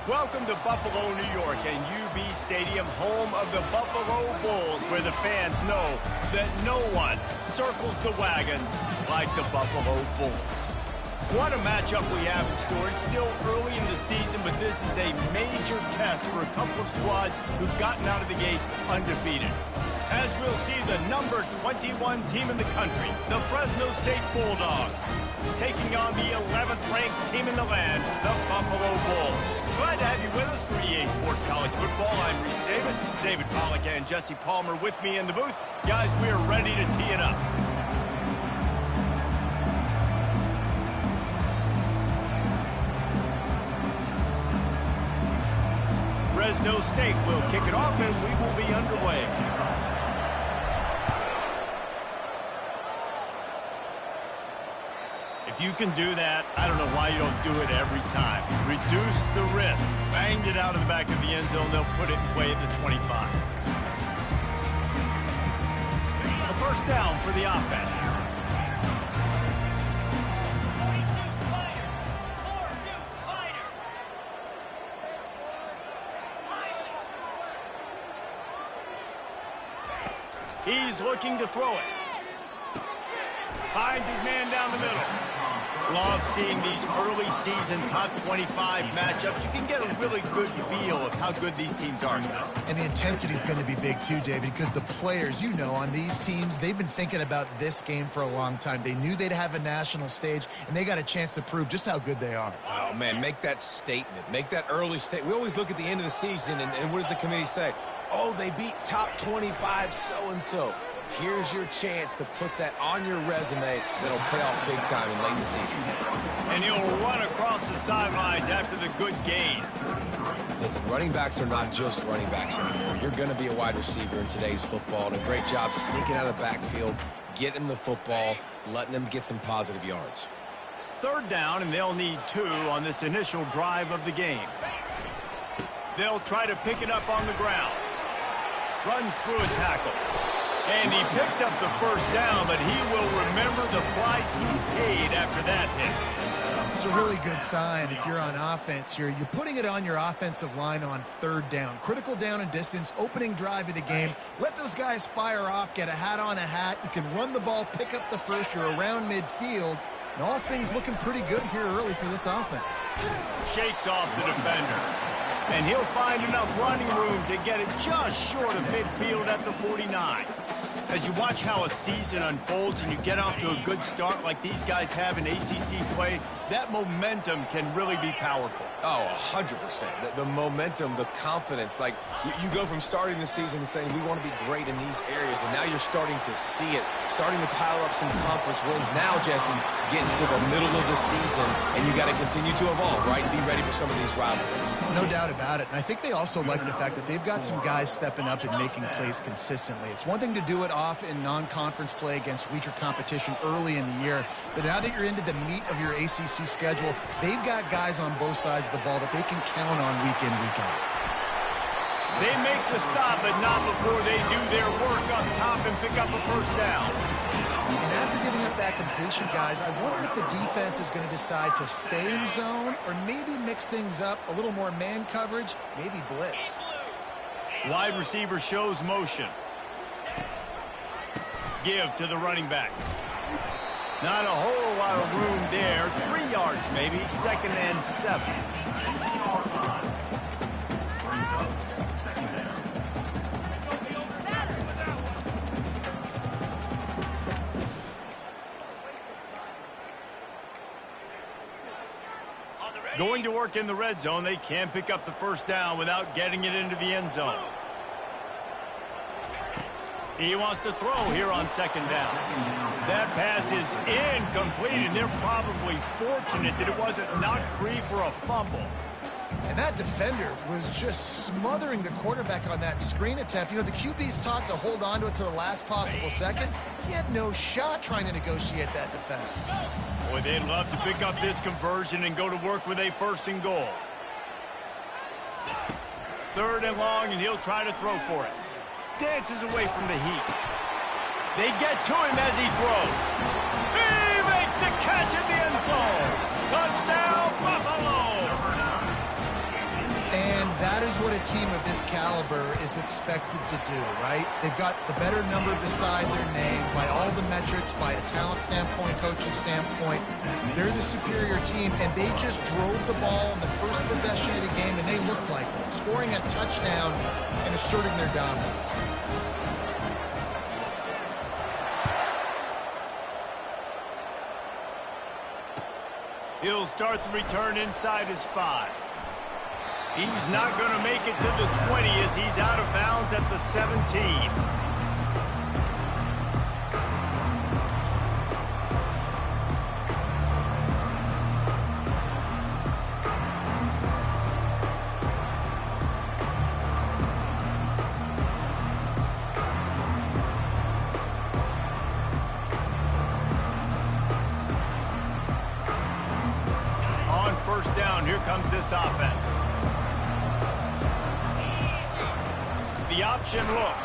Welcome to Buffalo, New York, and UB Stadium, home of the Buffalo Bulls, where the fans know that no one circles the wagons like the Buffalo Bulls. What a matchup we have in store. It's still early in the season, but this is a major test for a couple of squads who've gotten out of the gate undefeated. As we'll see the number 21 team in the country, the Fresno State Bulldogs, taking on the 11th-ranked team in the land, the Buffalo Bulls. Glad to have you with us for EA Sports College Football. I'm Reese Davis, David Pollack, and Jesse Palmer with me in the booth. Guys, we are ready to tee it up. Fresno State will kick it off, and we will be underway. If you can do that, I don't know why you don't do it every time. Reduce the risk. Banged it out of the back of the end zone. They'll put it in play at the 25. A first down for the offense. He's looking to throw it. Finds his man down the middle. Love seeing these early season top 25 matchups. You can get a really good feel of how good these teams are, guys. And the intensity is going to be big too, David, because the players, on these teams, they've been thinking about this game for a long time. They knew they'd have a national stage, and they got a chance to prove just how good they are. Oh, man, make that statement. Make that early statement. We always look at the end of the season, and what does the committee say? Oh, they beat top 25 so-and-so. Here's your chance to put that on your resume that'll pay off big time in late in the season. And he'll run across the sidelines after the good gain. Listen, running backs are not just running backs anymore. You're going to be a wide receiver in today's football, and a great job sneaking out of the backfield, getting the football, letting them get some positive yards. Third down, and they'll need 2 on this initial drive of the game. They'll try to pick it up on the ground. Runs through a tackle. And he picks up the first down, but he will remember the price he paid after that hit. It's a really good sign if you're on offense here. You're putting it on your offensive line on third down. Critical down and distance, opening drive of the game. Let those guys fire off, get a hat on a hat. You can run the ball, pick up the first. You're around midfield. And all things looking pretty good here early for this offense. Shakes off the defender. And he'll find enough running room to get it just short of midfield at the 49. As you watch how a season unfolds and you get off to a good start like these guys have in ACC play, that momentum can really be powerful. Oh, 100%. The momentum, the confidence. Like, you go from starting the season and saying, we want to be great in these areas, and now you're starting to see it, starting to pile up some conference wins. Now, Jesse, getting to the middle of the season, and you got to continue to evolve, right, and be ready for some of these rivalries. No doubt about it. And I think they also like the fact that they've got some guys stepping up and making plays consistently. It's one thing to do it off in non-conference play against weaker competition early in the year, but now that you're into the meat of your ACC schedule, they've got guys on both sides of the ball that they can count on week in, week out. They make the stop, but not before they do their work up top and pick up a first down. And after giving up that completion, guys, I wonder if the defense is going to decide to stay in zone or maybe mix things up, a little more man coverage, maybe blitz. Wide receiver shows motion. Give to the running back. Not a whole lot of room there. 3 yards maybe, 2nd and 7. Going to work in the red zone. They can pick up the first down without getting it into the end zone. He wants to throw here on 2nd down. That pass is incomplete, and they're probably fortunate that it wasn't knocked free for a fumble. And that defender was just smothering the quarterback on that screen attempt. The QB's taught to hold on to it to the last possible second. He had no shot trying to negotiate that defense. Boy, they'd love to pick up this conversion and go to work with a 1st and goal. 3rd and long, and he'll try to throw for it. Dances away from the heat. They get to him as he throws. He makes the catch in the end zone. Touchdown, Buffalo! team of this caliber is expected to do, right? They've got the better number beside their name by all the metrics, by a talent standpoint, coaching standpoint. They're the superior team, and they just drove the ball in the first possession of the game, and they looked like it, scoring a touchdown and asserting their dominance. He'll start the return inside his 5. He's not going to make it to the 20 as he's out of bounds at the 17. First down, here comes this offense. The option look.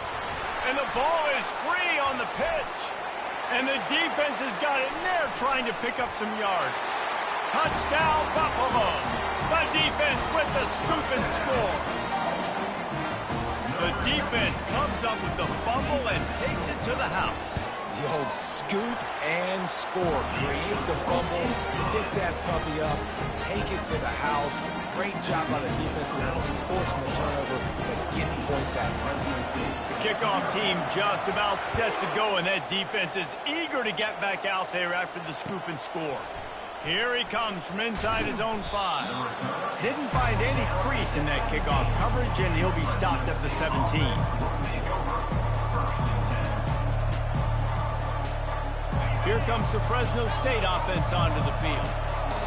And the ball is free on the pitch. And the defense has got it in there trying to pick up some yards. Touchdown, Buffalo. The defense with the scoop and score. The defense comes up with the fumble and takes it to the house. The old scoop and score. Create the fumble, pick that puppy up, take it to the house. Great job by the defense, not only forcing the turnover, but getting points out of it. The kickoff team just about set to go, and that defense is eager to get back out there after the scoop and score. Here he comes from inside his own 5. Didn't find any crease in that kickoff coverage, and he'll be stopped at the 17. Here comes the Fresno State offense onto the field.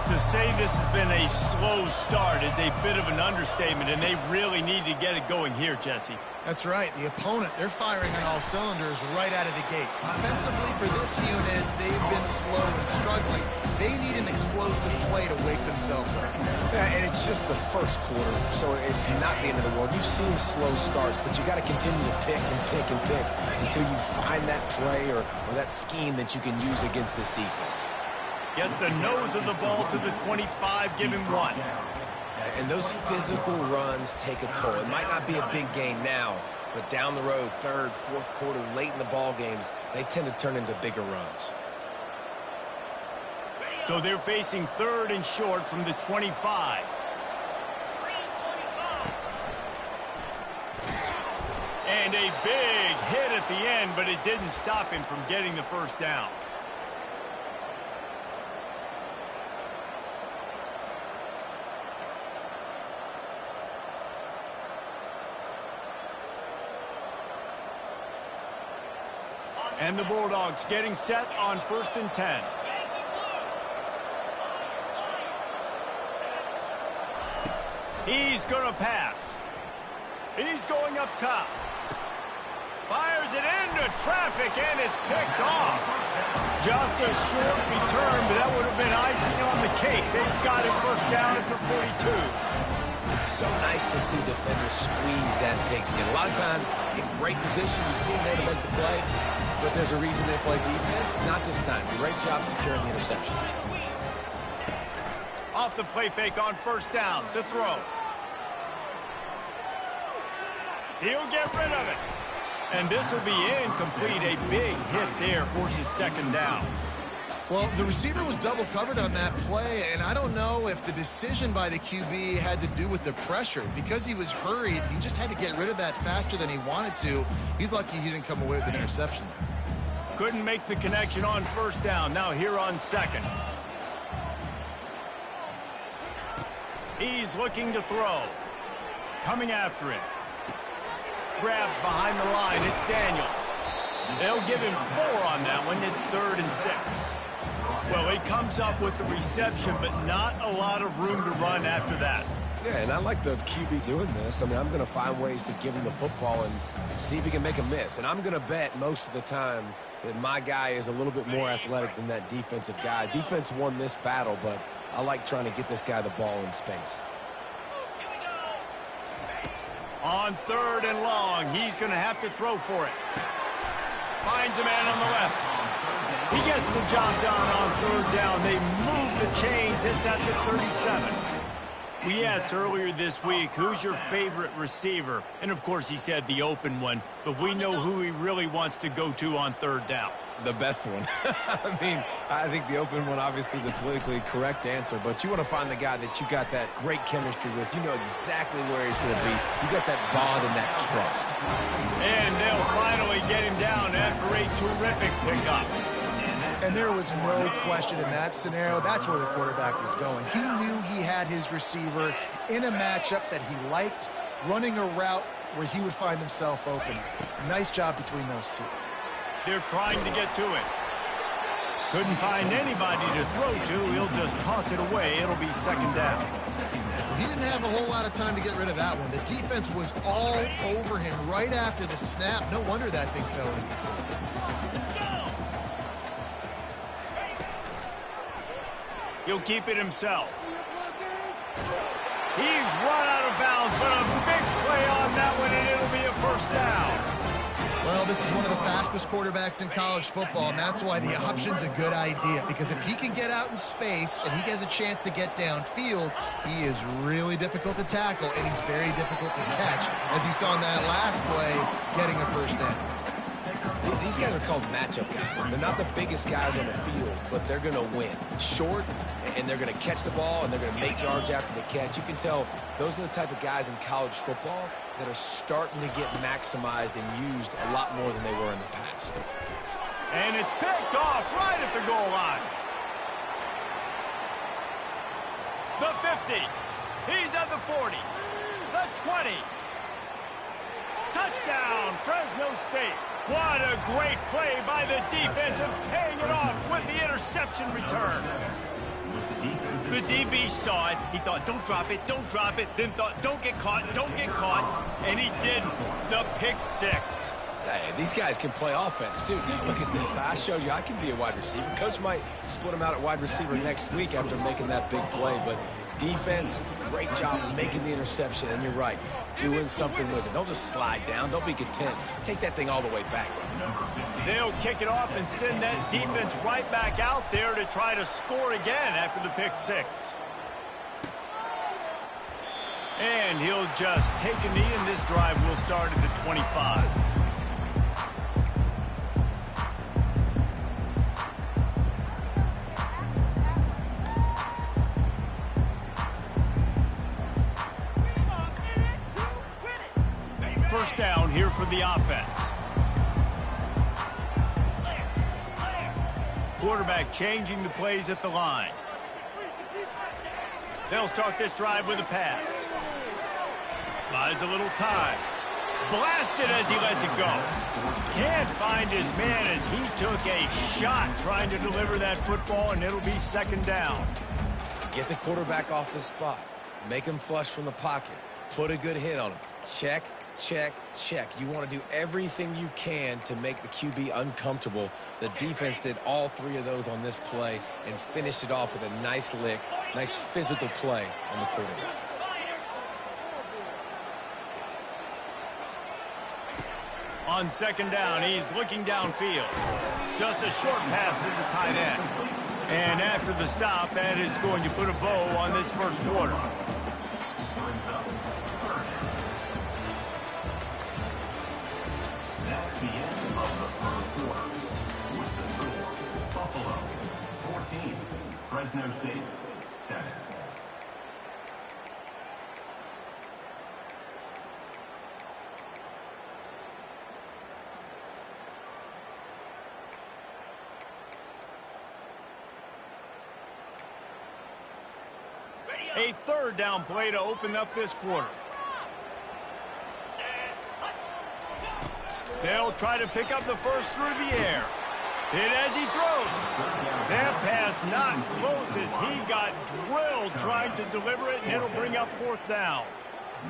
To say this has been a slow start is a bit of an understatement, and they really need to get it going here, Jesse. That's right. The opponent, they're firing on all cylinders right out of the gate. Offensively, for this unit, they've been slow and struggling. They need an explosive play to wake themselves up. Yeah, and it's just the first quarter, so it's not the end of the world. You've seen slow starts, but you got to continue to pick and pick and pick until you find that play or that scheme that you can use against this defense. Gets the nose of the ball to the 25, give him 1. And those physical runs take a toll. It might not be a big gain now, but down the road, third, fourth quarter, late in the ball games, they tend to turn into bigger runs. So they're facing third and short from the 25. And a big hit at the end, but it didn't stop him from getting the first down. And the Bulldogs getting set on 1st and 10. He's going to pass. He's going up top. Fires it into traffic, and it's picked off. Just a short return, but that would have been icing on the cake. They've got it first down at the 42. It's so nice to see defenders squeeze that pigskin. A lot of times, in great position, you see them there to make the play, but there's a reason they play defense. Not this time. Great job securing the interception. Off the play fake on first down to throw. He'll get rid of it. And this will be incomplete. A big hit there forces second down. Well, the receiver was double covered on that play, and I don't know if the decision by the QB had to do with the pressure. Because he was hurried, he just had to get rid of that faster than he wanted to. He's lucky he didn't come away with an interception. Couldn't make the connection on first down. Now here on second. He's looking to throw. Coming after him. Grabbed behind the line. It's Daniels. They'll give him 4 on that one. It's 3rd and 6. Well, he comes up with the reception, but not a lot of room to run after that. Yeah, and I like the QB doing this. I mean, I'm going to find ways to give him the football and see if he can make a miss. And I'm going to bet most of the time that my guy is a little bit more athletic than that defensive guy. Defense won this battle, but I like trying to get this guy the ball in space. On 3rd and long, he's going to have to throw for it. Finds a man on the left. He gets the job done on 3rd down. They move the chains. It's at the 37. We asked earlier this week, who's your favorite receiver? And, of course, he said the open one, but we know who he really wants to go to on third down. The best one. I mean, I think the open one, obviously the politically correct answer, but you want to find the guy that you got that great chemistry with. You know exactly where he's going to be. You got that bond and that trust. And they'll finally get him down after a terrific pickup. And there was no question in that scenario. That's where the quarterback was going. He knew he had his receiver in a matchup that he liked, running a route where he would find himself open. Nice job between those two. They're trying to get to it. Couldn't find anybody to throw to. He'll just toss it away. It'll be second down. He didn't have a whole lot of time to get rid of that one. The defense was all over him right after the snap. No wonder that thing fell in. He'll keep it himself. He's run out of bounds, but a big play on that one, and it'll be a first down. Well, this is one of the fastest quarterbacks in college football, and that's why the option's a good idea, because if he can get out in space and he has a chance to get downfield, he is really difficult to tackle, and he's very difficult to catch, as you saw in that last play, getting a first down. These guys are called matchup guys. They're not the biggest guys on the field, but they're going to win. Short, and they're going to catch the ball, and they're going to make yards after the catch. You can tell those are the type of guys in college football that are starting to get maximized and used a lot more than they were in the past. And it's picked off right at the goal line. The 50. He's at the 40. The 20. Touchdown, Fresno State. What a great play by the defense and paying it off with the interception return. The DB saw it. He thought, don't drop it, don't drop it. Then thought, don't get caught, don't get caught. And he did. The pick six. Hey, these guys can play offense, too. Now, look at this. I showed you I can be a wide receiver. Coach might split him out at wide receiver next week after making that big play. But defense, great job making the interception. And you're right, doing something with it. Don't just slide down. Don't be content. Take that thing all the way back. They'll kick it off and send that defense right back out there to try to score again after the pick six. And he'll just take a knee, and this drive will start at the 25. First down here for the offense. Quarterback changing the plays at the line. They'll start this drive with a pass. Buys a little time. Blasted as he lets it go. Can't find his man as he took a shot trying to deliver that football, and it'll be second down. Get the quarterback off his spot. Make him flush from the pocket. Put a good hit on him. Check, check, check. You want to do everything you can to make the QB uncomfortable. The defense did all three of those on this play and finished it off with a nice lick, nice physical play on the quarterback. On second down, he's looking downfield. Just a short pass to the tight end. And after the stop, that is going to put a bow on this first quarter. That's the end of the first quarter. With the score, Buffalo 14, Fresno State 7. A third down play to open up this quarter. They'll try to pick up the first through the air. Hit as he throws. That pass not close as he got drilled trying to deliver it, and it'll bring up fourth down.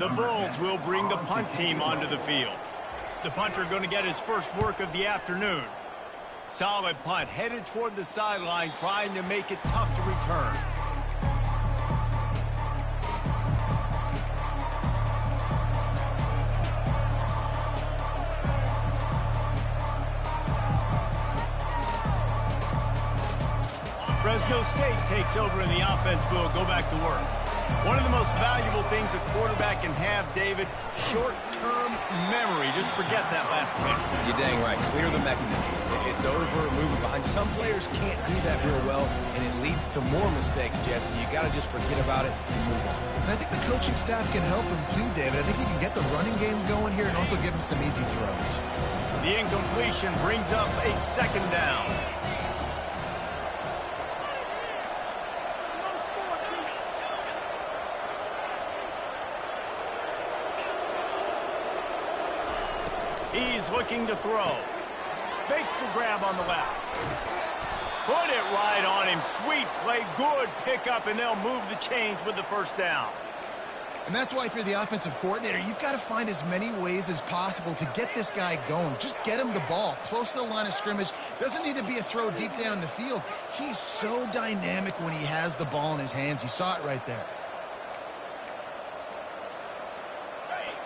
The Bulls will bring the punt team onto the field. The punter going to get his first work of the afternoon. Solid punt, headed toward the sideline, trying to make it tough to return. Fresno State takes over, and the offense will go back to work. One of the most valuable things a quarterback can have, David, short-term memory. Just forget that last play. You're dang right. Clear the mechanism. It's over, moving behind. Some players can't do that real well, and it leads to more mistakes, Jesse. You got to just forget about it and move on. And I think the coaching staff can help him too, David. I think he can get the running game going here and also give him some easy throws. The incompletion brings up a second down. He's looking to throw. Makes the grab on the left. Put it right on him. Sweet play. Good pickup, and they'll move the chains with the first down. And that's why if you're the offensive coordinator, you've got to find as many ways as possible to get this guy going. Just get him the ball close to the line of scrimmage. Doesn't need to be a throw deep down the field. He's so dynamic when he has the ball in his hands. You saw it right there.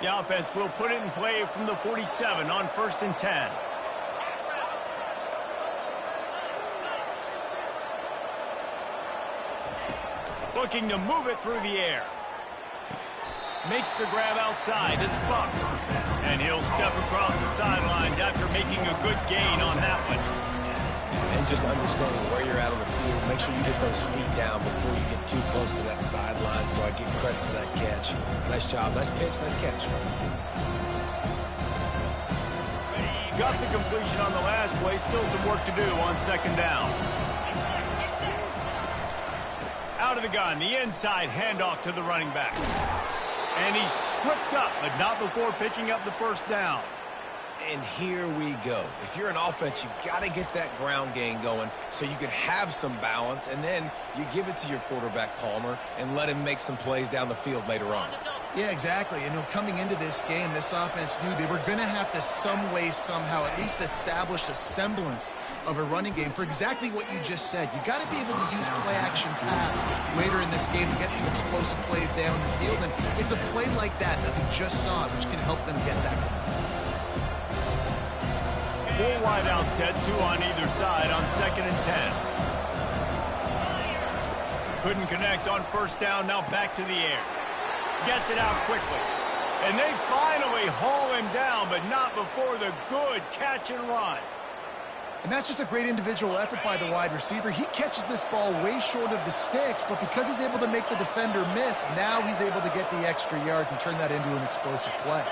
The offense will put it in play from the 47 on 1st and 10. Looking to move it through the air. Makes the grab outside. It's Buck. And he'll step across the sidelines after making a good gain on that one. And just understanding where you're at on the field, make sure you get those feet down before you get too close to that sideline, so I get credit for that catch. Nice job. Nice pitch. Nice catch. Got the completion on the last play. Still some work to do on 2nd down. Out of the gun. The inside handoff to the running back. And he's tripped up, but not before picking up the first down. And here we go. If you're an offense, you've got to get that ground game going so you can have some balance, and then you give it to your quarterback, Palmer, and let him make some plays down the field later on. Yeah, exactly. And coming into this game, this offense knew they were going to have to some way, somehow, at least establish a semblance of a running game for exactly what you just said. You got to be able to use play-action pass later in this game to get some explosive plays down the field. And it's a play like that that we just saw, which can help them get that going. 4 wide out set, 2 on either side on 2nd and 10. Couldn't connect on 1st down, now back to the air. Gets it out quickly. And they finally haul him down, but not before the good catch and run. And that's just a great individual effort by the wide receiver. He catches this ball way short of the sticks, but because he's able to make the defender miss, now he's able to get the extra yards and turn that into an explosive play.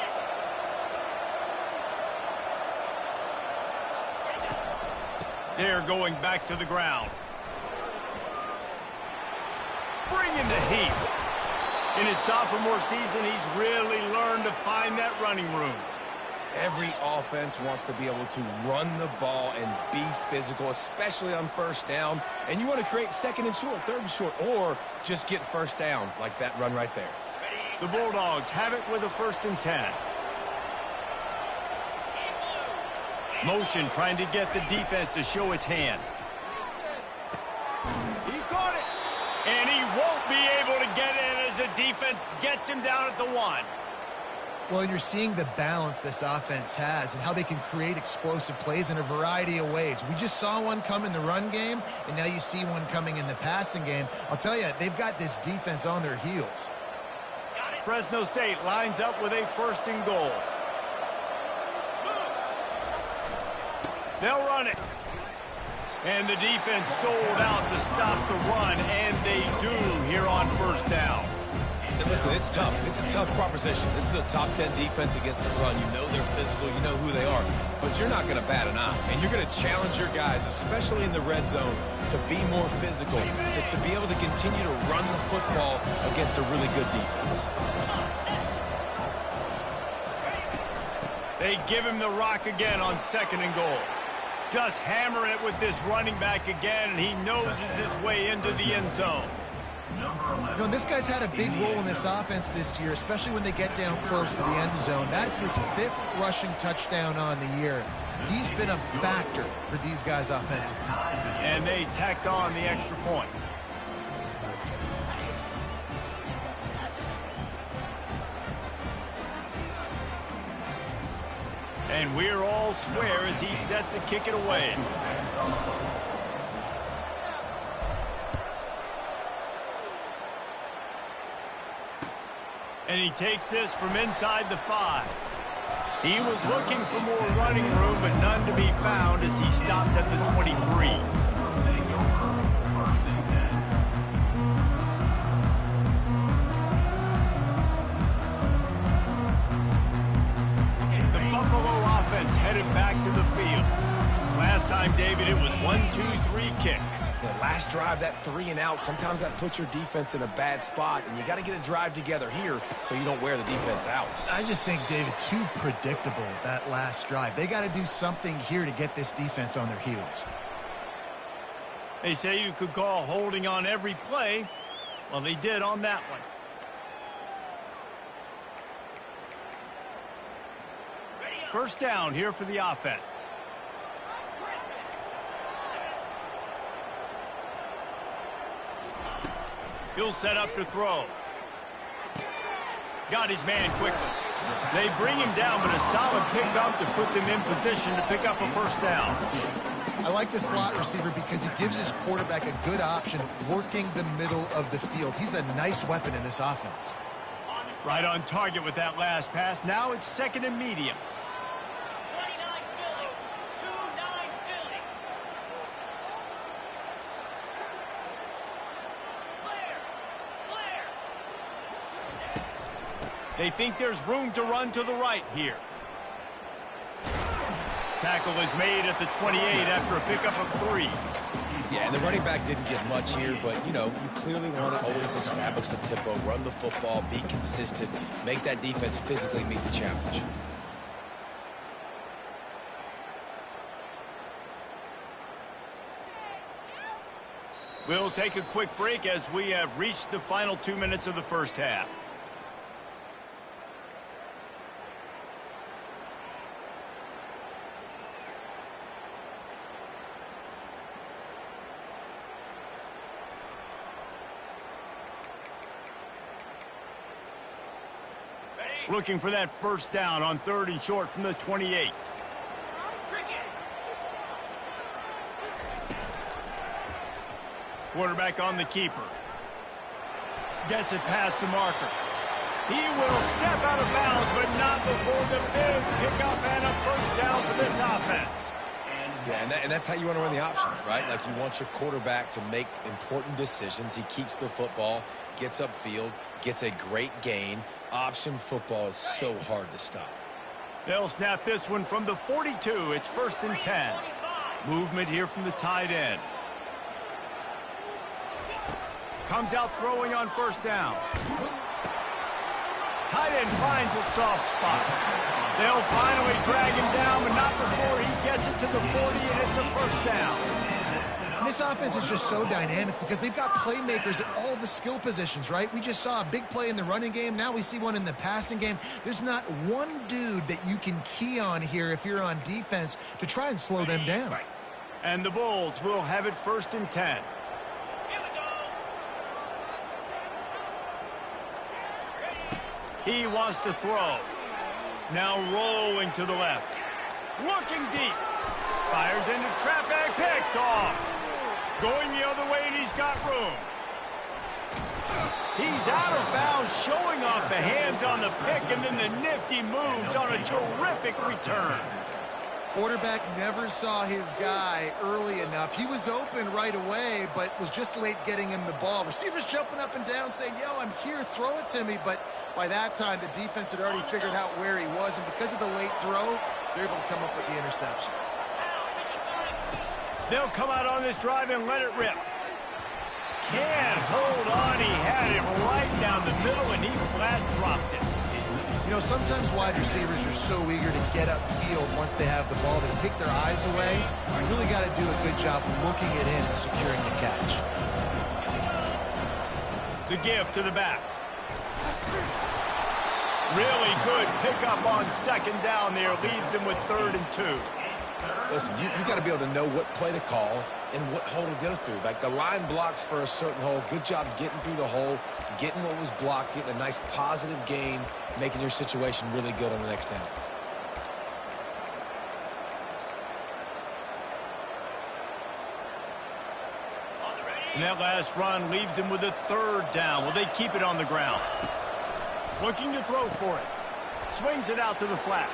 They're going back to the ground. Bringing the heat. In his sophomore season, he's really learned to find that running room. Every offense wants to be able to run the ball and be physical, especially on 1st down. And you want to create 2nd and short, 3rd and short, or just get 1st downs like that run right there. The Bulldogs have it with a 1st and 10. Motion trying to get the defense to show its hand. He caught it. And he won't be able to get in as the defense gets him down at the 1. Well, and you're seeing the balance this offense has and how they can create explosive plays in a variety of ways. We just saw one come in the run game, and now you see one coming in the passing game. I'll tell you, they've got this defense on their heels. Fresno State lines up with a 1st and goal. They'll run it. And the defense sold out to stop the run, and they do here on 1st down. And listen, it's tough. It's a tough proposition. This is a top 10 defense against the run. You know they're physical. You know who they are. But you're not going to bat an eye. And you're going to challenge your guys, especially in the red zone, to be more physical, to be able to continue to run the football against a really good defense. They give him the rock again on 2nd and goal. Just hammering it with this running back again, and he noses his way into the end zone. This guy's had a big role in this offense this year, especially when they get down close to the end zone. That's his 5th rushing touchdown on the year. He's been a factor for these guys offensively. And they tacked on the extra point. And we're all square as he's set to kick it away. And he takes this from inside the 5. He was looking for more running room, but none to be found as he stopped at the 23. The Buffalo offense headed back to the field. Last time, David, it was 1-2-3 kick. The last drive, that 3 and out, sometimes that puts your defense in a bad spot, and you got to get a drive together here so you don't wear the defense out. I just think, David, too predictable, that last drive. They got to do something here to get this defense on their heels. They say you could call holding on every play. Well, they did on that one. First down here for the offense. He'll set up to throw. Got his man quickly. They bring him down, but a solid pickup to put them in position to pick up a first down. I like the slot receiver because he gives his quarterback a good option working the middle of the field. He's a nice weapon in this offense. Right on target with that last pass. Now it's second and medium. They think there's room to run to the right here. Tackle is made at the 28 after a pickup of 3. Yeah, and the running back didn't get much here, but, you know, you clearly want to always establish the tempo, run the football, be consistent, make that defense physically meet the challenge. We'll take a quick break as we have reached the final 2 minutes of the first half. Looking for that first down on 3rd and short from the 28. Quarterback on the keeper. Gets it past the marker. He will step out of bounds, but not before the big pickup and a first down for this offense. Yeah, and that's how you want to run the options, right? Like you want your quarterback to make important decisions. He keeps the football, gets upfield, gets a great gain. Option football is so hard to stop. They'll snap this one from the 42. It's 1st and 10. Movement here from the tight end. Comes out throwing on first down. Tight end finds a soft spot. They'll finally drag him down, but not before he gets it to the 40, and it's a first down. And this offense is just so dynamic because they've got playmakers at all the skill positions, right? We just saw a big play in the running game. Now we see one in the passing game. There's not one dude that you can key on here if you're on defense to try and slow them down. And the Bulls will have it 1st and 10. He wants to throw. Now rolling to the left. Looking deep. Fires into traffic. Picked off. Going the other way, and he's got room. He's out of bounds, showing off the hands on the pick, and then the nifty moves on a terrific return. Quarterback never saw his guy early enough. He was open right away, but was just late getting him the ball. Receivers jumping up and down saying, yo, I'm here, throw it to me. But by that time, the defense had already figured out where he was, and because of the late throw, they're able to come up with the interception. They'll come out on this drive and let it rip. Can't hold on. He had it right down the middle, and he flat dropped it. You know, sometimes wide receivers are so eager to get upfield once they have the ball, they take their eyes away. You really got to do a good job looking it in and securing the catch. The give to the back. Really good pickup on 2nd down there. Leaves them with 3rd and 2. Listen, you got to be able to know what play to call and what hole to go through. Like the line blocks for a certain hole. Good job getting through the hole, getting what was blocked, getting a nice positive gain, making your situation really good on the next down. And that last run leaves him with a 3rd down. Will they keep it on the ground? Looking to throw for it. Swings it out to the flat.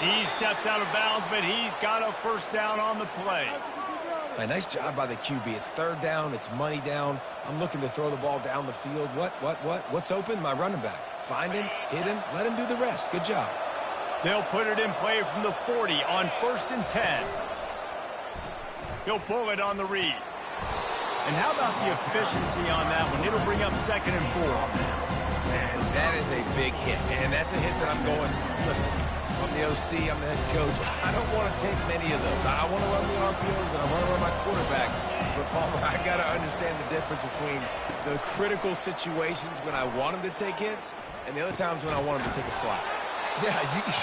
He steps out of bounds, but he's got a first down on the play. Nice job by the QB. It's third down. It's money down. I'm looking to throw the ball down the field. What's open? My running back. Find him, hit him, let him do the rest. Good job. They'll put it in play from the 40 on 1st and 10. He'll pull it on the read. And how about the efficiency on that one? It'll bring up 2nd and 4. Man, that is a big hit. And that's a hit that I'm going, listen, I'm the OC, I'm the head coach. I don't want to take many of those. I want to run the RPOs and I want to run my quarterback. But, Palmer, I got to understand the difference between the critical situations when I want him to take hits and the other times when I want him to take a slide. Yeah,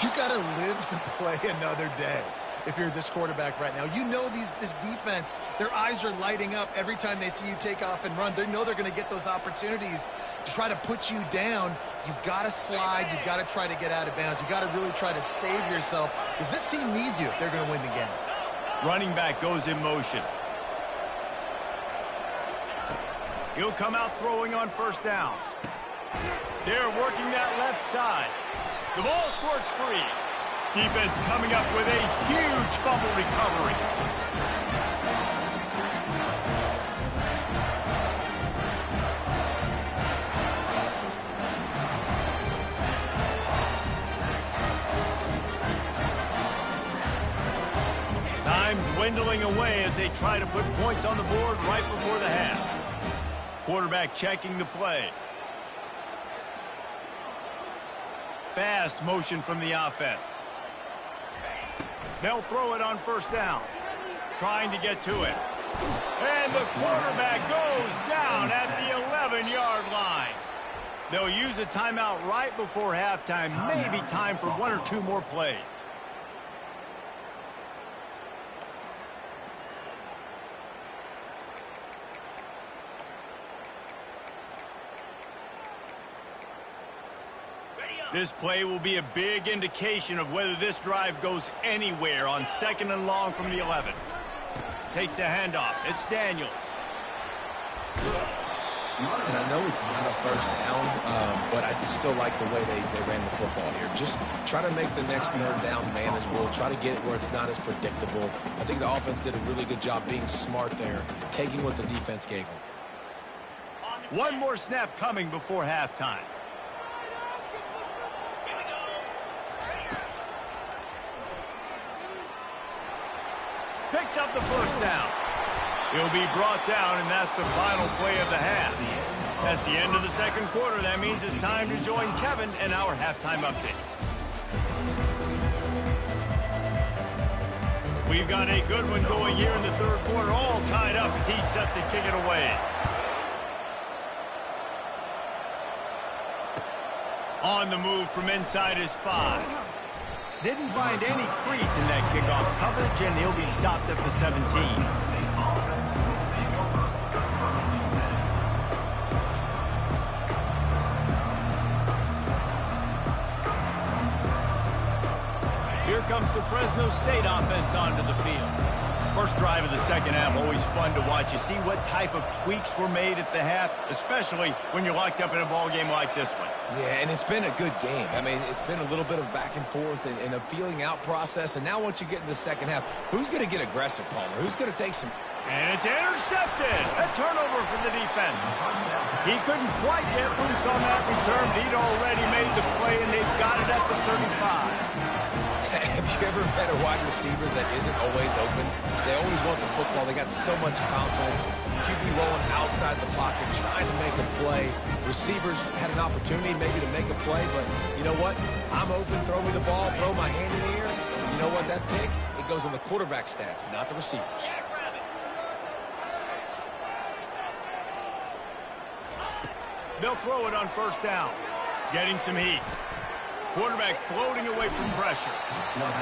you got to live to play another day. If you're this quarterback right now, you know this defense, their eyes are lighting up every time they see you take off and run. They know they're going to get those opportunities to try to put you down. You've got to slide. You've got to try to get out of bounds. You've got to really try to save yourself because this team needs you if they're going to win the game. Running back goes in motion. He'll come out throwing on 1st down. They're working that left side. The ball squirts free. Defense coming up with a huge fumble recovery. Time dwindling away as they try to put points on the board right before the half. Quarterback checking the play. Fast motion from the offense. They'll throw it on 1st down. Trying to get to it. And the quarterback goes down at the 11-yard line. They'll use a timeout right before halftime. Maybe time for 1 or 2 more plays. This play will be a big indication of whether this drive goes anywhere on 2nd and long from the 11. Takes the handoff. It's Daniels. And I know it's not a first down, but I still like the way they ran the football here. Just try to make the next 3rd down manageable. Try to get it where it's not as predictable. I think the offense did a really good job being smart there, taking what the defense gave them. One more snap coming before halftime. Picks up the 1st down. He'll be brought down, and that's the final play of the half. That's the end of the 2nd quarter. That means it's time to join Kevin and our halftime update. We've got a good one going here in the 3rd quarter, all tied up as he's set to kick it away. On the move from inside his 5. Didn't find any crease in that kickoff coverage, and he'll be stopped at the 17. Here comes the Fresno State offense onto the field. First drive of the 2nd half, always fun to watch. You see what type of tweaks were made at the half, especially when you're locked up in a ball game like this one. Yeah, and it's been a good game. I mean, it's been a little bit of back and forth and a feeling out process. And now once you get in the 2nd half, who's going to get aggressive, Palmer? Who's going to take some... And it's intercepted. A turnover for the defense. He couldn't quite get loose on that return. He'd already made the play, and they've got it at the 35. Have you ever met a wide receiver that isn't always open? They always want the football. They got so much confidence. QB rolling outside the pocket, trying to make a play. Receivers had an opportunity maybe to make a play, but you know what? I'm open. Throw me the ball. Throw my hand in the air. You know what? That pick, it goes on the quarterback stats, not the receivers. They'll throw it on 1st down. Getting some heat. Quarterback floating away from pressure.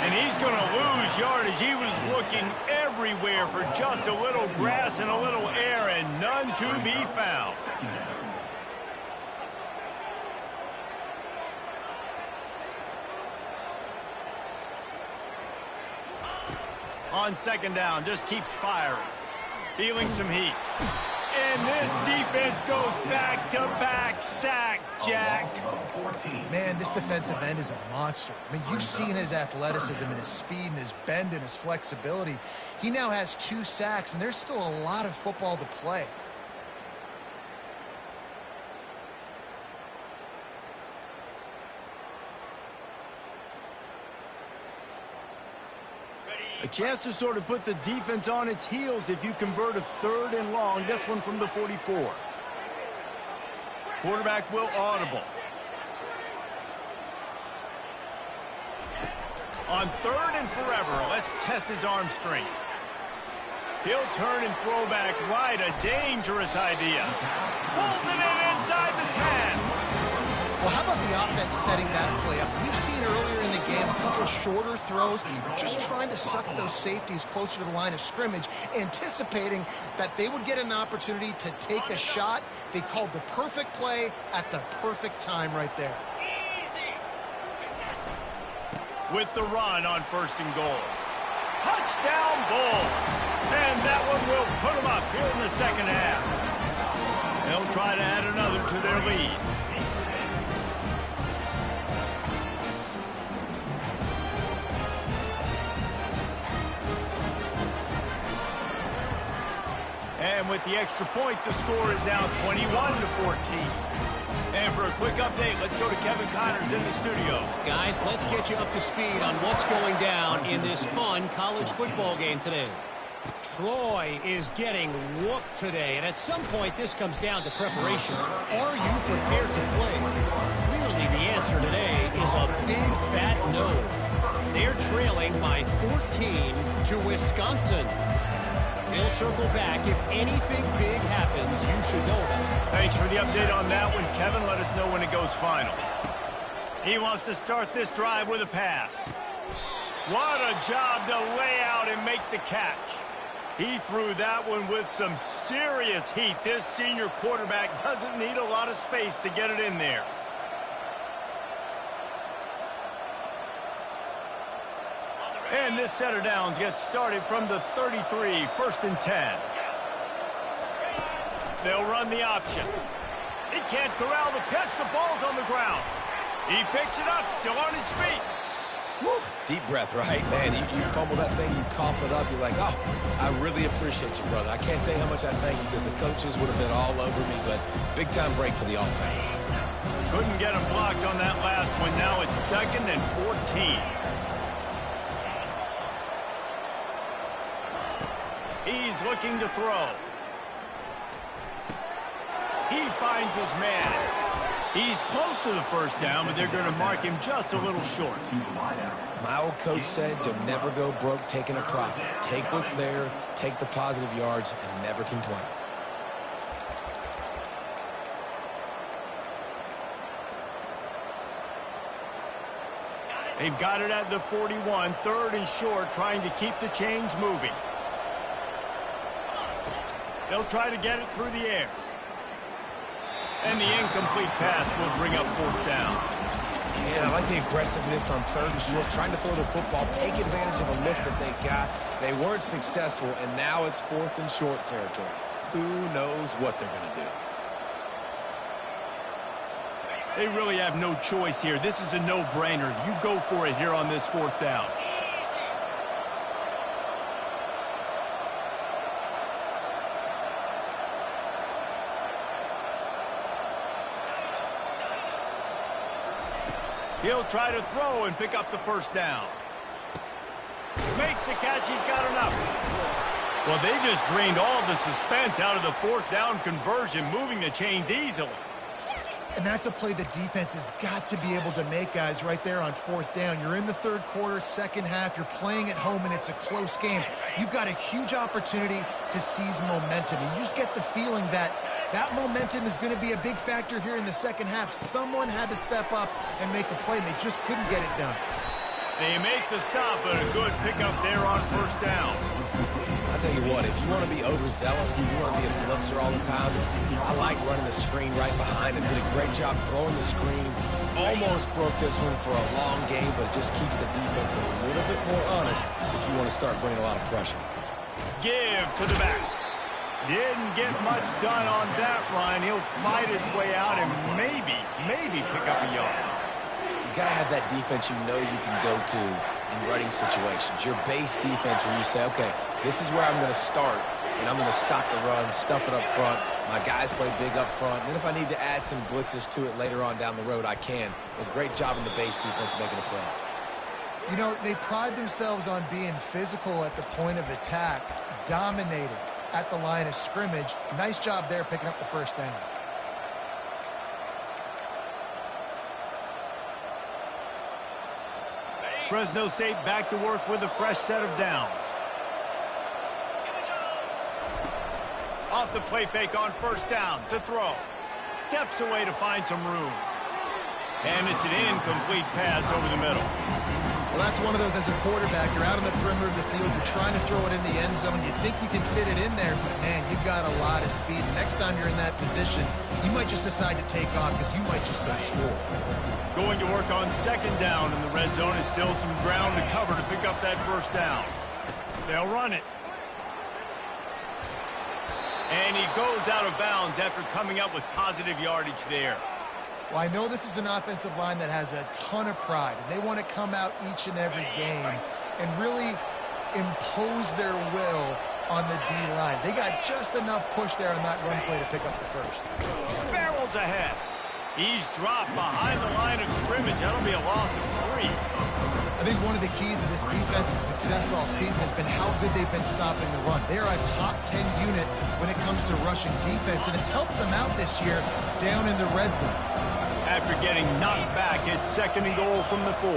And he's going to lose yardage. He was looking everywhere for just a little grass and a little air, and none to be found. On 2nd down, just keeps firing. Feeling some heat. And this defense goes back-to-back sack, Jack. Man, this defensive end is a monster. I mean, you've seen his athleticism and his speed and his bend and his flexibility. He now has 2 sacks, and there's still a lot of football to play. A chance to sort of put the defense on its heels if you convert a 3rd and long. This one from the 44. Quarterback will audible. On 3rd and forever, let's test his arm strength. He'll turn and throw back right. A dangerous idea. Pulls it in inside the 10. Well, how about the offense setting that play up? We've seen earlier in the game a couple shorter throws, just trying to suck those safeties closer to the line of scrimmage, anticipating that they would get an opportunity to take a shot. They called the perfect play at the perfect time right there. With the run on 1st and goal. Touchdown Bulls! And that one will put them up here in the 2nd half. They'll try to add another to their lead. And with the extra point, the score is now 21-14. And for a quick update, let's go to Kevin Connors in the studio. Guys, let's get you up to speed on what's going down in this fun college football game today. Troy is getting whooped today, and at some point this comes down to preparation. Are you prepared to play? Clearly the answer today is a big fat no. They're trailing by 14 to Wisconsin. They'll circle back. If anything big happens, you should know that. Thanks for the update on that one, Kevin. Let us know when it goes final. He wants to start this drive with a pass. What a job to lay out and make the catch. He threw that one with some serious heat. This senior quarterback doesn't need a lot of space to get it in there. And this set of downs gets started from the 33, 1st and 10. They'll run the option. He can't corral the pitch. The ball's on the ground. He picks it up, still on his feet. Woo. Deep breath, right? Man, you fumble that thing, you cough it up, you're like, oh, I really appreciate you, brother. I can't tell you how much I thank you because the coaches would have been all over me, but big-time break for the offense. Couldn't get him blocked on that last one. Now it's 2nd and 14. He's looking to throw. He finds his man. He's close to the 1st down, but they're going to mark him just a little short. My old coach said you'll never go broke taking a profit. Take what's there, take the positive yards, and never complain. They've got it at the 41, 3rd and short, trying to keep the chains moving. They'll try to get it through the air. And the incomplete pass will bring up 4th down. Man, I like the aggressiveness on 3rd and short, trying to throw the football, take advantage of a look that they got. They weren't successful, and now it's 4th and short territory. Who knows what they're going to do? They really have no choice here. This is a no-brainer. You go for it here on this 4th down. He'll try to throw and pick up the 1st down. Makes the catch. He's got enough. Well, they just drained all the suspense out of the 4th down conversion, moving the chains easily. And that's a play the defense has got to be able to make, guys, right there on 4th down. You're in the 3rd quarter, 2nd half. You're playing at home, and it's a close game. You've got a huge opportunity to seize momentum. And you just get the feeling that that momentum is going to be a big factor here in the 2nd half. Someone had to step up and make a play, and they just couldn't get it done. They make the stop, but a good pickup there on 1st down. I'll tell you what, if you want to be overzealous, if you want to be a blitzer all the time, I like running the screen right behind him. Did a great job throwing the screen. Almost broke this one for a long game, but it just keeps the defense a little bit more honest if you want to start bringing a lot of pressure. Give to the back. Didn't get much done on that run. He'll fight his way out and maybe pick up a yard. You got to have that defense you know you can go to in running situations. Your base defense where you say, okay, this is where I'm going to start, and I'm going to stop the run, stuff it up front. My guys play big up front. And then if I need to add some blitzes to it later on down the road, I can. But great job in the base defense making a play. You know, they pride themselves on being physical at the point of attack, dominating at the line of scrimmage. Nice job there picking up the first down. Fresno State back to work with a fresh set of downs. Off the play fake on first down to throw. Steps away to find some room. And it's an incomplete pass over the middle. Well, that's one of those as a quarterback. You're out on the perimeter of the field. You're trying to throw it in the end zone. You think you can fit it in there, but, man, you've got a lot of speed. Next time you're in that position, you might just decide to take off because you might just go score. Going to work on second down in the red zone. Is still some ground to cover to pick up that first down. They'll run it. And he goes out of bounds after coming up with positive yardage there. Well, I know this is an offensive line that has a ton of pride, and they want to come out each and every game and really impose their will on the D-line. They got just enough push there on that run play to pick up the first. Barrels ahead. He's dropped behind the line of scrimmage. That'll be a loss of 3. I think one of the keys to this defense's success all season has been how good they've been stopping the run. They are a top 10 unit when it comes to rushing defense, and it's helped them out this year down in the red zone. After getting knocked back, it's second and goal from the 4.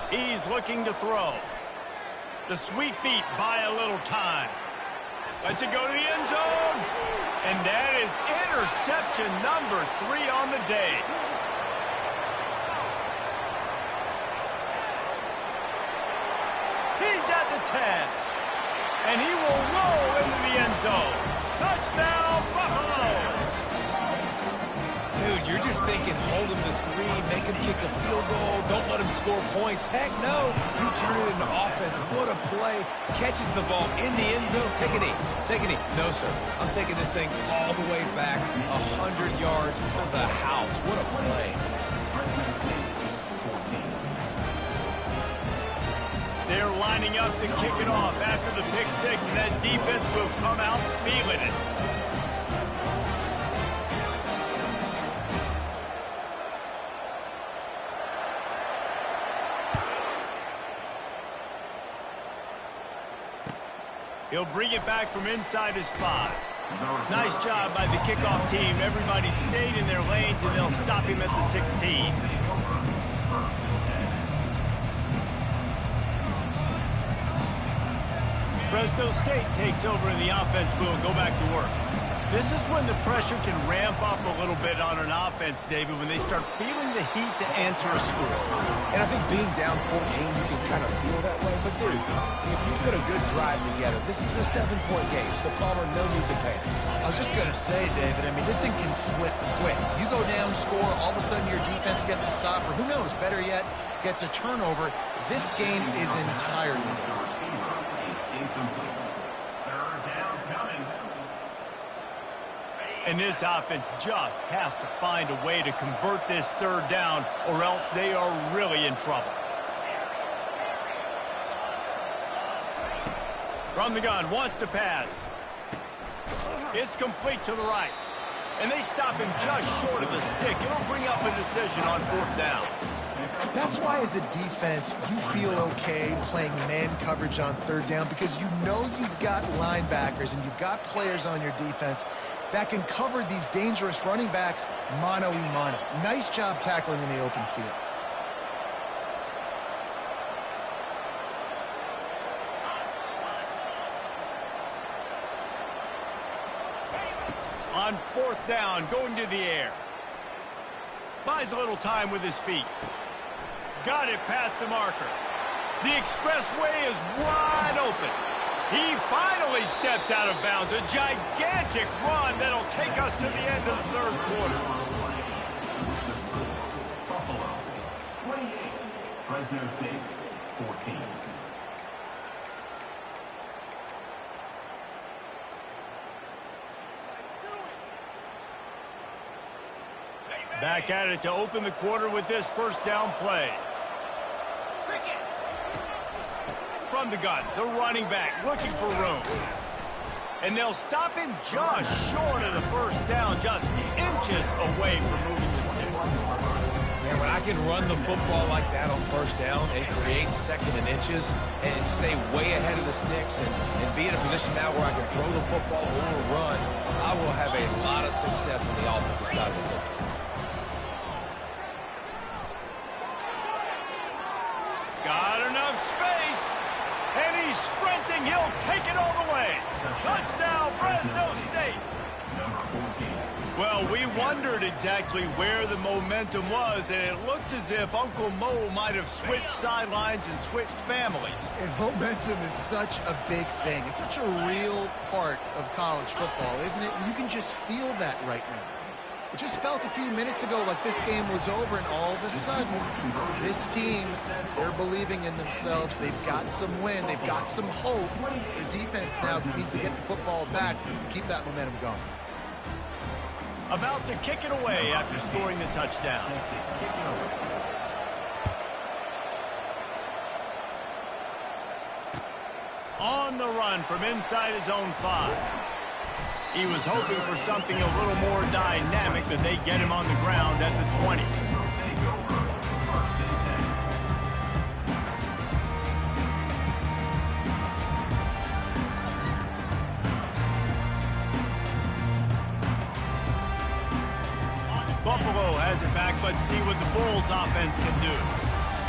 He's looking to throw. The sweet feet buy a little time. Lets it go to the end zone. And that is interception number 3 on the day. He's at the 10. And he will roll into the end zone. Touchdown, Buffalo! Dude, you're just thinking, hold him to 3, make him kick a field goal, don't let him score points. Heck no, you turn it into offense. What a play. Catches the ball in the end zone. Take a knee. Take a knee. No, sir. I'm taking this thing all the way back 100 yards to the house. What a play. They're lining up to kick it off after the pick 6, and that defense will come out feeling it. He'll bring it back from inside his 5. Nice job by the kickoff team. Everybody stayed in their lanes, and they'll stop him at the 16. Fresno State takes over, and the offense will go back to work. This is when the pressure can ramp up a little bit on an offense, David, when they start feeling the heat to answer a score. And I think being down 14, you can kind of feel that way. But, dude, if you put a good drive together, this is a 7-point game, so Palmer, no need to panic. I was just going to say, David, I mean, this thing can flip quick. You go down, score, all of a sudden your defense gets a stop, or who knows, better yet, gets a turnover. This game is entirely different. And this offense just has to find a way to convert this third down, or else they are really in trouble. From the gun, wants to pass. It's complete to the right. And they stop him just short of the stick. It'll bring up a decision on 4th down. That's why, as a defense, you feel okay playing man coverage on 3rd down, because you know you've got linebackers and you've got players on your defense that can cover these dangerous running backs mano-a-mano. Nice job tackling in the open field. On 4th down, going to the air. Buys a little time with his feet. Got it past the marker. The expressway is wide open. He finally steps out of bounds. A gigantic run that'll take us to the end of the 3rd quarter. Fresno State, 14. Back at it to open the quarter with this first down play. From the gun, the running back looking for room. And they'll stop him just short of the first down, just inches away from moving the sticks. Man, when I can run the football like that on first down and create second and inches and stay way ahead of the sticks and be in a position now where I can throw the football or run, I will have a lot of success on the offensive side of the football. Got enough space, and he's sprinting. He'll take it all the way. Touchdown, Fresno State. Well, we wondered exactly where the momentum was, and it looks as if Uncle Mo might have switched sidelines and switched families. And momentum is such a big thing. It's such a real part of college football, isn't it? You can just feel that right now. It just felt a few minutes ago like this game was over, and all of a sudden, this team, they're believing in themselves. They've got some wind. They've got some hope. Their defense now needs to get the football back to keep that momentum going. About to kick it away after scoring the touchdown. On the run from inside his own 5. He was hoping for something a little more dynamic, but they get him on the ground at the 20. Buffalo has it back. Let's see what the Bulls offense can do.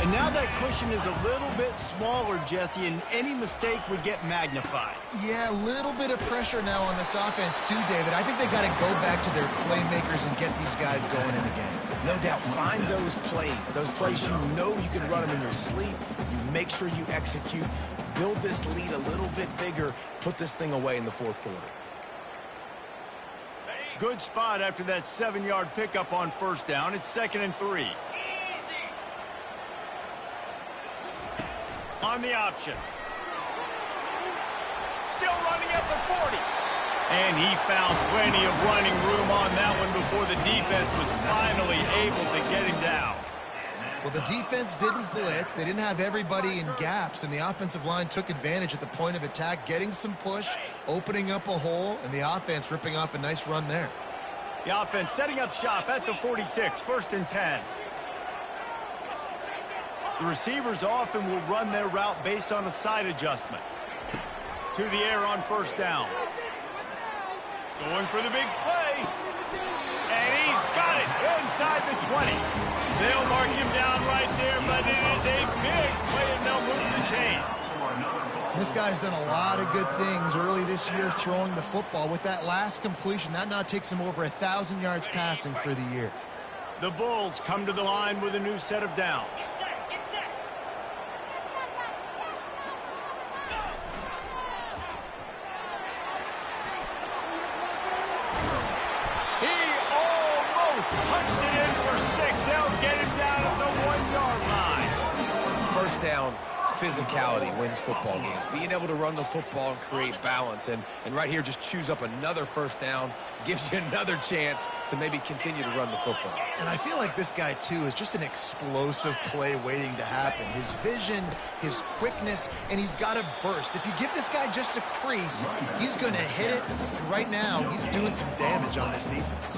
And now that cushion is a little bit smaller, Jesse, and any mistake would get magnified. Yeah, a little bit of pressure now on this offense too, David. I think they got to go back to their playmakers and get these guys going in the game. No doubt, find those plays you know you can run them in your sleep. You make sure you execute, build this lead a little bit bigger, put this thing away in the fourth quarter. Good spot after that 7-yard pickup on first down. It's 2nd and 3. On the option. Still running at the 40. And he found plenty of running room on that one before the defense was finally able to get him down. Well, the defense didn't blitz. They didn't have everybody in gaps, and the offensive line took advantage at the point of attack, getting some push, opening up a hole, and the offense ripping off a nice run there. The offense setting up shop at the 46, 1st and 10. The receivers often will run their route based on a side adjustment. To the air on first down. Going for the big play. And he's got it inside the 20. They'll mark him down right there, but it is a big play, and they'll move the chains. This guy's done a lot of good things early this year throwing the football. With that last completion, that now takes him over 1,000 yards passing for the year. The Bulls come to the line with a new set of downs. Punched it in for 6. They'll get him down at the 1-yard line. First down, physicality wins football games. Being able to run the football and create balance. And right here, just choose up another first down. Gives you another chance to maybe continue to run the football. And I feel like this guy, too, is just an explosive play waiting to happen. His vision, his quickness, and he's got a burst. If you give this guy just a crease, he's going to hit it. And right now, he's doing some damage on this defense.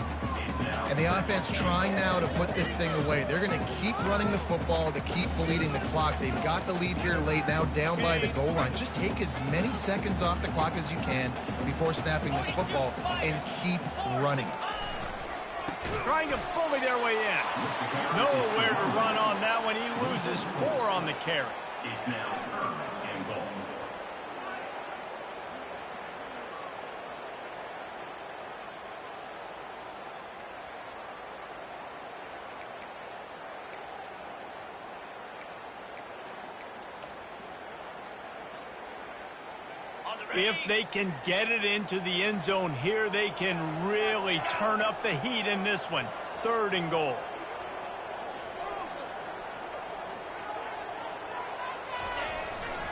And the offense trying now to put this thing away. They're going to keep running the football to keep bleeding the clock. They've got the lead here late, now down by the goal line. Just take as many seconds off the clock as you can before snapping this football and keep running. Trying to bully their way in. Nowhere to run on that one. He loses 4 on the carry. It's now 3rd and goal. If they can get it into the end zone here, they can really turn up the heat in this one. 3rd and goal.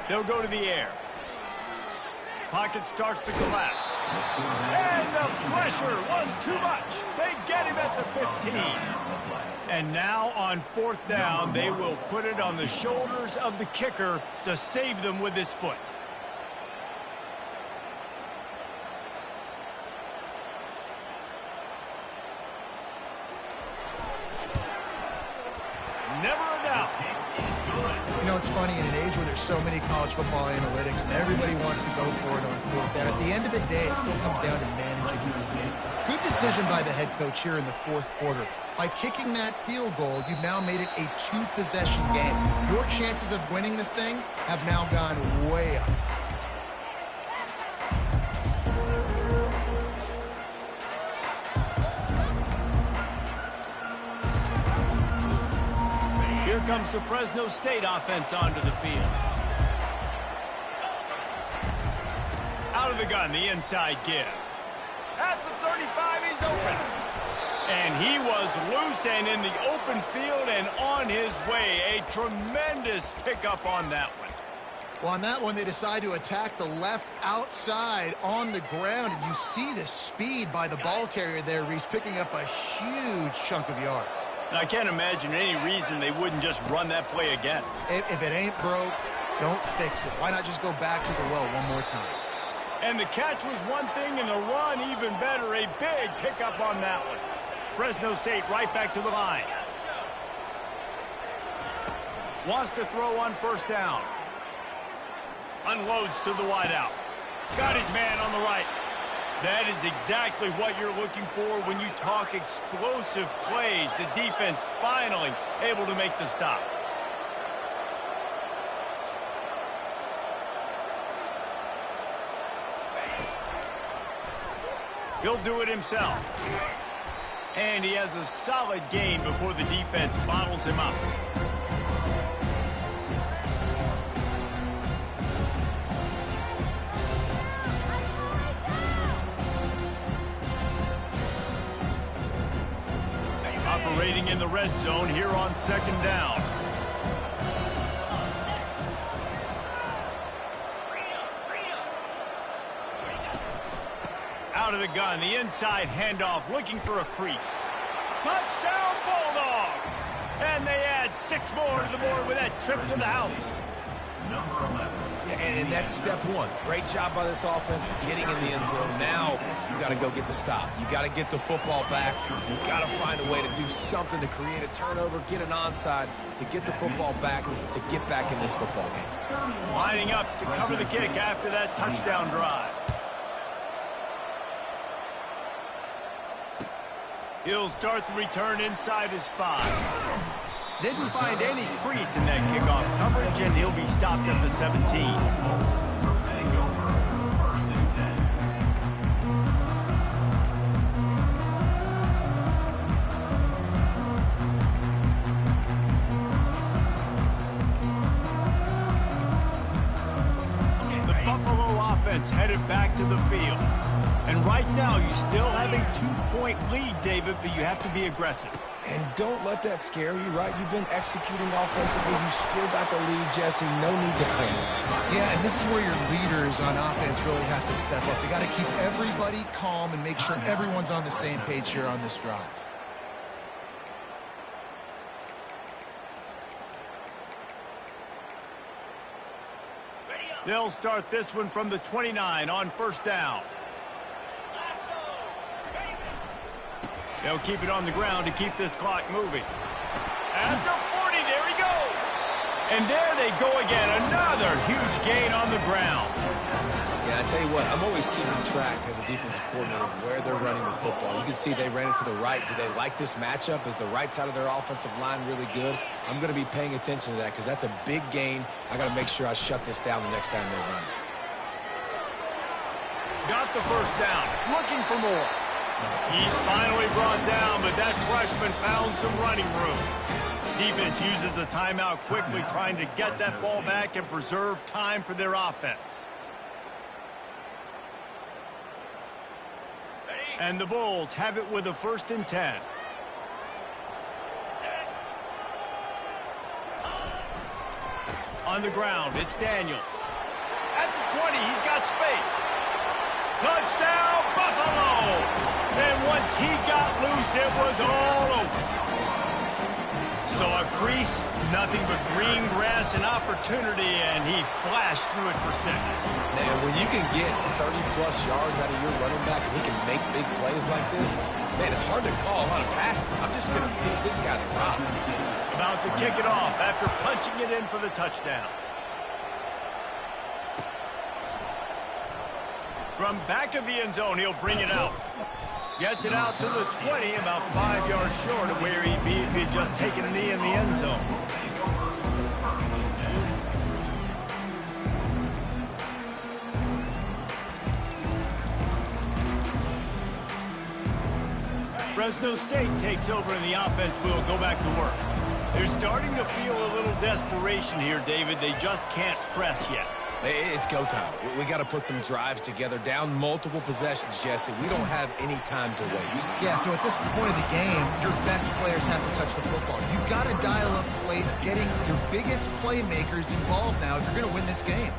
They'll go to the air. Pocket starts to collapse. And the pressure was too much. They get him at the 15. And now on 4th down, they will put it on the shoulders of the kicker to save them with his foot. Never a doubt. You know, it's funny, in an age where there's so many college football analytics and everybody wants to go for it on 4th down, at the end of the day, it still comes down to managing the game. Good decision by the head coach here in the 4th quarter. By kicking that field goal, you've now made it a 2-possession game. Your chances of winning this thing have now gone way up. Here comes the Fresno State offense onto the field. Out of the gun, the inside give. At the 35, he's open. And he was loose and in the open field and on his way. A tremendous pickup on that one. Well, on that one, they decide to attack the left outside on the ground. And you see the speed by the ball carrier there, Reese, picking up a huge chunk of yards. I can't imagine any reason they wouldn't just run that play again. If it ain't broke, don't fix it. Why not just go back to the well one more time? And the catch was one thing, and the run even better. A big pickup on that one. Fresno State right back to the line. Wants to throw on 1st down. Unloads to the wideout. Got his man on the right. That is exactly what you're looking for when you talk explosive plays. The defense finally able to make the stop. He'll do it himself. And he has a solid gain before the defense bottles him up. Operating in the red zone here on 2nd down. Out of the gun, the inside handoff, looking for a crease. Touchdown, Bulldog! And they add 6 more to the board with that trip to the house. Number 11. Yeah, and that's step one. Great job by this offense getting in the end zone. Now you got to go get the stop. You got to get the football back. You got to find a way to do something to create a turnover, get an onside, to get the football back, to get back in this football game. Lining up to cover the kick after that touchdown drive. He'll start the return inside his 5. Didn't find any crease in that kickoff coverage, and he'll be stopped at the 17. Take over 1st and 10. The Buffalo offense headed back to the field. And right now, you still have a 2-point lead, David, but you have to be aggressive. And don't let that scare you, right? You've been executing offensively. You still got the lead, Jesse. No need to panic. Yeah, and this is where your leaders on offense really have to step up. They got to keep everybody calm and make sure everyone's on the same page here on this drive. They'll start this one from the 29 on 1st down. They'll keep it on the ground to keep this clock moving. At the 40, there he goes. And there they go again. Another huge gain on the ground. Yeah, I tell you what, I'm always keeping track as a defensive coordinator of where they're running the football. You can see they ran it to the right. Do they like this matchup? Is the right side of their offensive line really good? I'm going to be paying attention to that because that's a big gain. I got to make sure I shut this down the next time they run. Got the 1st down. Looking for more. He's finally brought down, but that freshman found some running room. Defense uses a timeout quickly, trying to get that ball back and preserve time for their offense. And the Bulls have it with a 1st and 10. On the ground, it's Daniels. At the 20, he's got space. Touchdown, Buffalo! And once he got loose, it was all over. So a crease, nothing but green grass and opportunity, and he flashed through it for 6. Man, when you can get 30-plus yards out of your running back and he can make big plays like this, man, it's hard to call a lot of passes. I'm just going to feed this guy the rock. About to kick it off after punching it in for the touchdown. From back of the end zone, he'll bring it out. Gets it out to the 20, about 5 yards short of where he'd be if he had just taken a knee in the end zone. Fresno State takes over and the offense will go back to work. They're starting to feel a little desperation here, David. They just can't press yet. It's go time. We got to put some drives together, down multiple possessions, Jesse. We don't have any time to waste. Yeah, so at this point of the game, your best players have to touch the football. You've got to dial up plays, getting your biggest playmakers involved now if you're going to win this game.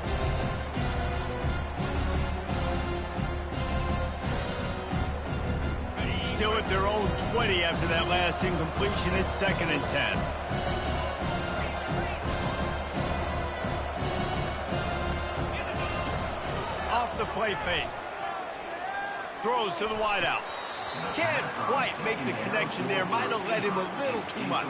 Still at their own 20 after that last incompletion. It's 2nd and 10. Off the play fake. Throws to the wideout. Can't quite make the connection there. Might have led him a little too much.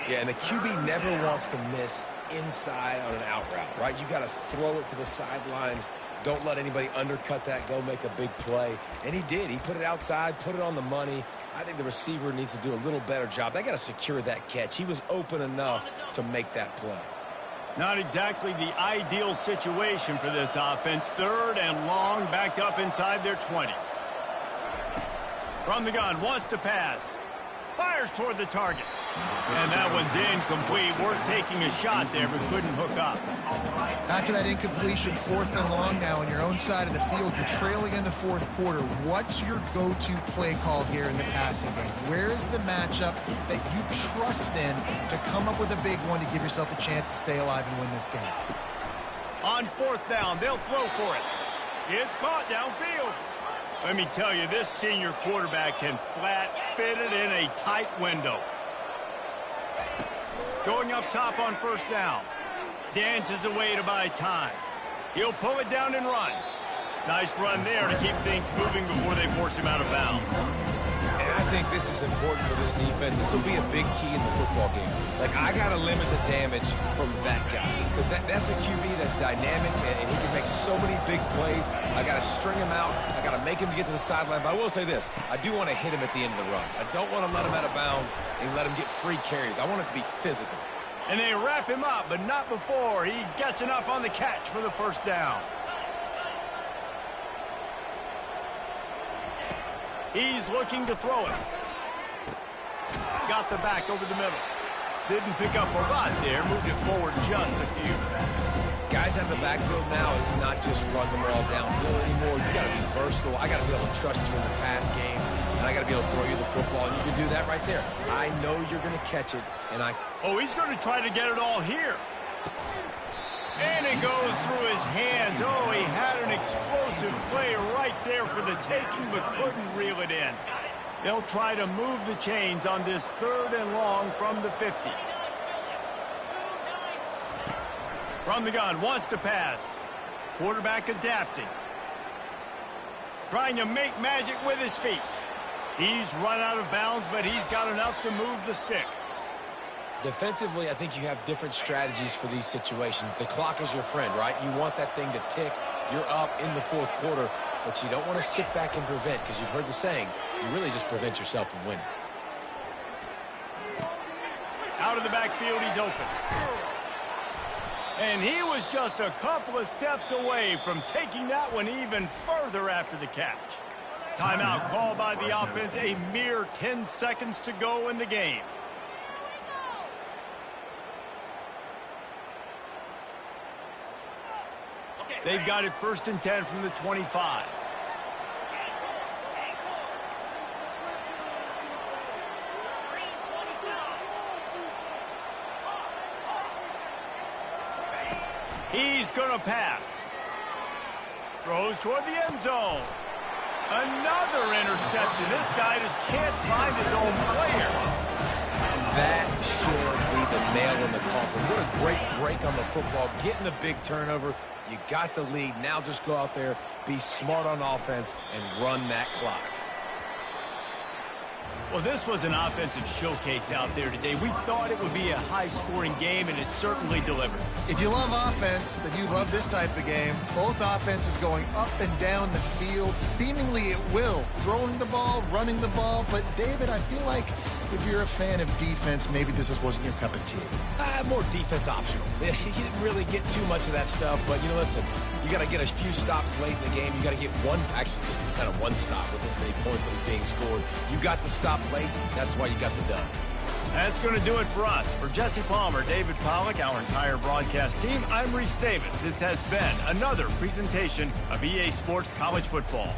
Yeah, and the QB never wants to miss inside on an out route, right? You got to throw it to the sidelines. Don't let anybody undercut that, go make a big play. And he did. He put it outside, put it on the money. I think the receiver needs to do a little better job. They got to secure that catch. He was open enough to make that play. Not exactly the ideal situation for this offense. 3rd and long, backed up inside their 20. From the gun, wants to pass. Fires toward the target. And that one's incomplete. Worth taking a shot there, but couldn't hook up. After that incompletion, 4th and long now on your own side of the field, you're trailing in the 4th quarter. What's your go-to play call here in the passing game? Where is the matchup that you trust in to come up with a big one to give yourself a chance to stay alive and win this game? On 4th down, they'll throw for it. It's caught downfield. Let me tell you, this senior quarterback can flat fit it in a tight window. Going up top on 1st down. Dances away to buy time. He'll pull it down and run. Nice run there to keep things moving before they force him out of bounds. And I think this is important for this defense. This will be a big key in the football game. Like, I got to limit the damage from that guy. Because that's a QB that's dynamic, and he can make so many big plays. I got to string him out. I got to make him get to the sideline. But I will say this. I do want to hit him at the end of the runs. I don't want to let him out of bounds and let him get free carries. I want it to be physical. And they wrap him up, but not before he gets enough on the catch for the 1st down. He's looking to throw it. Got the back over the middle. Didn't pick up a lot there. Moved it forward just a few. Guys out of the backfield now, it's not just run the ball downhill anymore. You got to be versatile. I got to be able to trust you in the pass game. And I got to be able to throw you the football. And you can do that right there. I know you're going to catch it. And Oh, he's going to try to get it all here. And it goes through his hands. Oh, he had an explosive play right there for the taking, but couldn't reel it in. They'll try to move the chains on this 3rd and long from the 50. From the gun, wants to pass. Quarterback adapting. Trying to make magic with his feet. He's run out of bounds, but he's got enough to move the sticks. Defensively, I think you have different strategies for these situations. The clock is your friend, right? You want that thing to tick. You're up in the 4th quarter, but you don't want to sit back and prevent, because you've heard the saying, you really just prevent yourself from winning. Out of the backfield, he's open. And he was just a couple of steps away from taking that one even further after the catch. Timeout called by the offense, a mere 10 seconds to go in the game. They've got it 1st and 10 from the 25. He's going to pass. Throws toward the end zone. Another interception. This guy just can't find his own players. That should be the nail in the coffin. What a great break on the football. Getting the big turnover. You got the lead. Now just go out there, be smart on offense, and run that clock. Well, this was an offensive showcase out there today. We thought it would be a high-scoring game, and it certainly delivered. If you love offense, then you love this type of game. Both offenses going up and down the field, seemingly at will. Throwing the ball, running the ball. But, David, I feel like if you're a fan of defense, maybe this wasn't your cup of tea. More defense optional. You didn't really get too much of that stuff, but, listen, you got to get a few stops late in the game. You got to get just kind of one stop with this many points that was being scored. You got the stop late. That's why you got the dub. That's going to do it for us. For Jesse Palmer, David Pollack, our entire broadcast team, I'm Reese Davis. This has been another presentation of EA Sports College Football.